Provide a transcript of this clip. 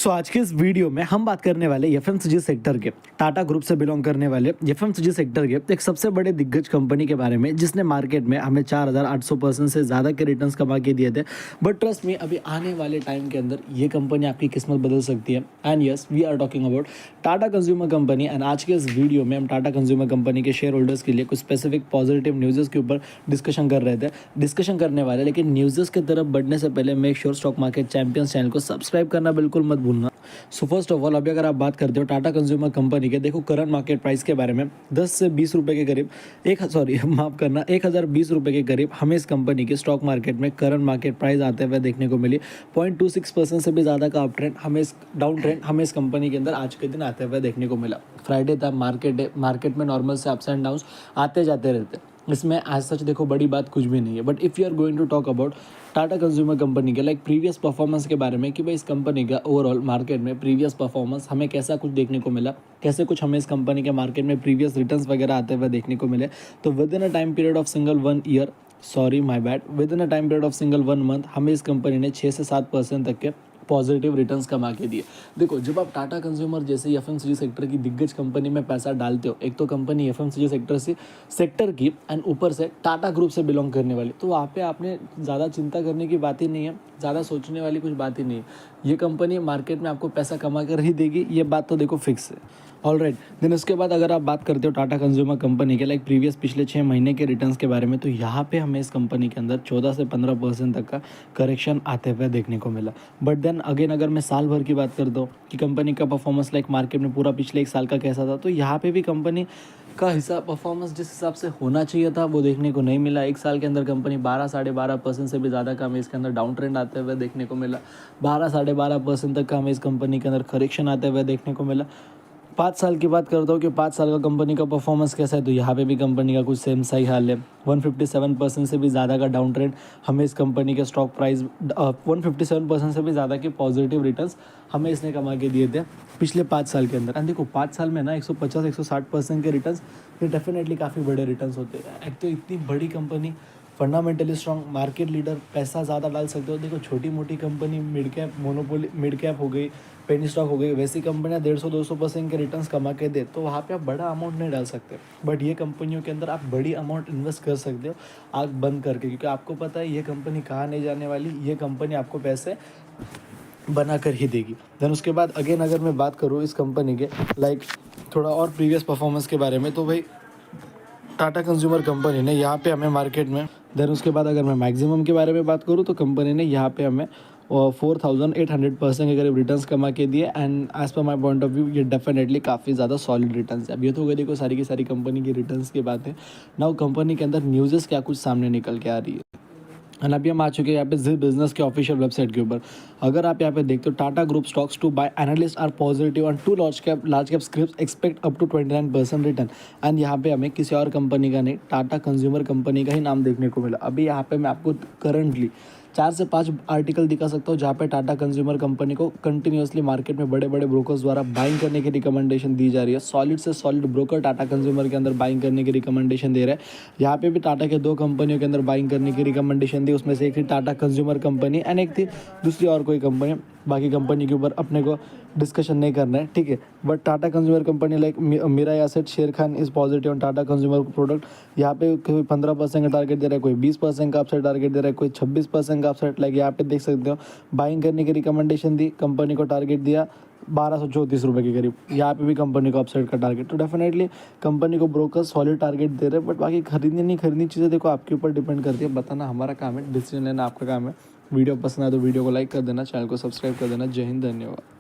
आज के इस वीडियो में हम बात करने वाले एफएमसीजी सेक्टर के टाटा ग्रुप से बिलोंग करने वाले एफएमसीजी सेक्टर के एक सबसे बड़े दिग्गज कंपनी के बारे में, जिसने मार्केट में हमें 4800% से ज़्यादा के रिटर्न्स कमा के दिए थे। बट ट्रस्ट में अभी आने वाले टाइम के अंदर ये कंपनी आपकी किस्मत बदल सकती है। And yes, we are talking about Tata consumer company. एंड आज के इस वीडियो में हम टाटा कंज्यूमर कंपनी के शेयर होल्डर्स के लिए कुछ स्पेसिफिक पॉजिटिव न्यूज़ के ऊपर डिस्कशन करने वाले। लेकिन न्यूज़ की तरफ बढ़ने से पहले make sure stock market champions channel को सब्सक्राइब करना बिल्कुल मत भूलना। सो फर्स्ट ऑफ ऑल, अभी अगर आप बात करते हो टाटा कंज्यूमर कंपनी के, देखो करंट मार्केट प्राइस के बारे में 10 से 20 रुपए के करीब 1020 रुपए के करीब हमें इस कंपनी के स्टॉक मार्केट में करंट मार्केट प्राइस आते हुए देखने को मिली। 0.26% से भी ज़्यादा का अप ट्रेंड डाउन ट्रेंड हमें इस कंपनी के अंदर आज के दिन आते हुए देखने को मिला। फ्राइडे था, मार्केट में नॉर्मल से अप्स एंड डाउन्स आते जाते रहते हैं। इसमें एज सच देखो बड़ी बात कुछ भी नहीं है। But if you are going to talk about Tata consumer company के प्रीवियस परफॉर्मेंस के बारे में कि भाई इस कंपनी का ओवरऑल मार्केट में प्रीवियस परफॉर्मेंस हमें कैसा कुछ देखने को मिला, कैसे कुछ हमें इस कंपनी के मार्केट में प्रीवियस रिटर्न्स वगैरह आते हुए देखने को मिले, तो with in a time period of single 1 month हमें इस कंपनी ने 6 से 7% तक के पॉजिटिव रिटर्न्स कमा के दिए। देखो, जब आप टाटा कंज्यूमर जैसे एफएमसीजी सेक्टर की दिग्गज कंपनी में पैसा डालते हो, एक तो कंपनी एफएमसीजी सेक्टर की एंड ऊपर से टाटा ग्रुप से बिलोंग करने वाली, तो वहाँ पे आपने ज़्यादा चिंता करने की बात ही नहीं है, ज़्यादा सोचने वाली कुछ बात ही नहीं है। ये कंपनी मार्केट में आपको पैसा कमा कर ही देगी, ये बात तो देखो फिक्स है। ऑलराइट, देन उसके बाद अगर आप बात करते हो टाटा कंज्यूमर कंपनी के प्रीवियस पिछले 6 महीने के रिटर्न्स के बारे में, तो यहाँ पे हमें इस कंपनी के अंदर 14 से 15% तक का करेक्शन आते हुए देखने को मिला। बट देन अगेन अगर मैं साल भर की बात करता हूँ कि कंपनी का परफॉर्मेंस मार्केट में पूरा पिछले 1 साल का कैसा था, तो यहाँ पे भी कंपनी का हिसाब परफॉर्मेंस जिस हिसाब से होना चाहिए था वो देखने को नहीं मिला। 1 साल के अंदर कंपनी 12-12.5% से भी ज़्यादा का हमें इसके अंदर डाउन ट्रेंड आते हुए देखने को मिला। 12-12.5% तक का हमें इस कंपनी के अंदर करेक्शन आते हुए देखने को मिला। 5 साल की बात करता हूँ कि 5 साल का कंपनी का परफॉर्मेंस कैसा है, तो यहाँ पे भी कंपनी का कुछ सेम सही हाल है। 157% से भी ज़्यादा का डाउन ट्रेंड हमें इस कंपनी के स्टॉक प्राइस 157% से भी ज़्यादा के पॉजिटिव रिटर्न्स हमें इसने कमा के दिए थे पिछले 5 साल के अंदर। एंड देखो 5 साल में ना 150-160% के रिटर्न्स, ये डेफिनेटली काफ़ी बड़े रिटर्न्स होते हैं। एक तो इतनी बड़ी company, fundamentally strong, market leader, पैसा ज़्यादा डाल सकते हो। देखो छोटी मोटी कंपनी, मिड कैप हो गई, पेनी स्टॉक हो गई, वैसी कंपनियां 150-200% के रिटर्न्स कमा के दे, तो वहाँ पे आप बड़ा अमाउंट नहीं डाल सकते। बट ये कंपनियों के अंदर आप बड़ी अमाउंट इन्वेस्ट कर सकते हो आँख बंद करके, क्योंकि आपको पता है ये कंपनी कहाँ नहीं जाने वाली, ये कंपनी आपको पैसे बना कर ही देगी। देन उसके बाद अगेन अगर मैं बात करूँ इस कंपनी के थोड़ा और प्रीवियस परफॉर्मेंस के बारे में, तो भाई टाटा कंज्यूमर कंपनी ने यहाँ पे हमें मार्केट में, देन उसके बाद अगर मैं मैक्सिमम के बारे में बात करूँ तो कंपनी ने यहाँ पे हमें 4800% के करीब रिटर्न्स कमा के दिए। And as per my point of view ये डेफिनेटली काफ़ी ज़्यादा सॉलिड रिटर्न्स है। अब ये तो हो गई देखो सारी की सारी कंपनी की रिटर्न्स की बात है। नाउ कंपनी के अंदर न्यूज़ क्या कुछ सामने निकल के आ रही है। एंड अभी हम आ चुके हैं यहाँ पे जी बिजनेस के ऑफिशियल वेबसाइट के ऊपर। अगर आप यहाँ पे देखते हो, Tata group stocks to buy analyst are positive and 2 large cap script expect up to 29% return. And यहाँ पे हमें किसी और कंपनी का नहीं, टाटा कंज्यूमर कंपनी का ही नाम देखने को मिला। अभी यहाँ पे मैं आपको करंटली 4 से 5 आर्टिकल दिखा सकता हूँ जहाँ पे टाटा कंज्यूमर कंपनी को कंटिन्यूसली मार्केट में बड़े बड़े ब्रोकर्स द्वारा बाइंग करने की रिकमेंडेशन दी जा रही है। सॉलिड से सॉलिड ब्रोकर टाटा कंज्यूमर के अंदर बाइंग करने की रिकमेंडेशन दे रहे हैं। यहाँ पे भी टाटा के 2 कंपनियों के अंदर बाइंग करने की रिकमेंडेशन दी, उसमें से एक थी टाटा कंज्यूमर कंपनी एंड एक थी दूसरी और कोई कंपनी। बाकी कंपनी के ऊपर अपने को डिस्कशन नहीं करना है, ठीक है। But Tata consumer company Mirae Asset, Sharekhan is positive on Tata consumer product. यहाँ पे कोई 15% का टारगेट दे रहा है, कोई 20% का अपसाइड टारगेट दे रहा है, कोई 26% का अपसाइड। यहाँ पे देख सकते हो बाइंग करने की रिकमेंडेशन दी, कंपनी को टारगेट दिया 1234 रुपये के करीब। यहाँ पे भी कंपनी को अपसाइड का टारगेट। तो डेफिनेटली कंपनी को ब्रोकर सॉलिड टारगेट दे रहे हैं। बट बाकी खरीदनी नहीं खरीदनी चीज़ें देखो आपके ऊपर डिपेंड करती है। बताना हमारा काम है, डिसीजन लेना आपका काम है। वीडियो पसंद आए तो वीडियो को लाइक कर देना, चैनल को सब्सक्राइब कर देना। जय हिंद, धन्यवाद।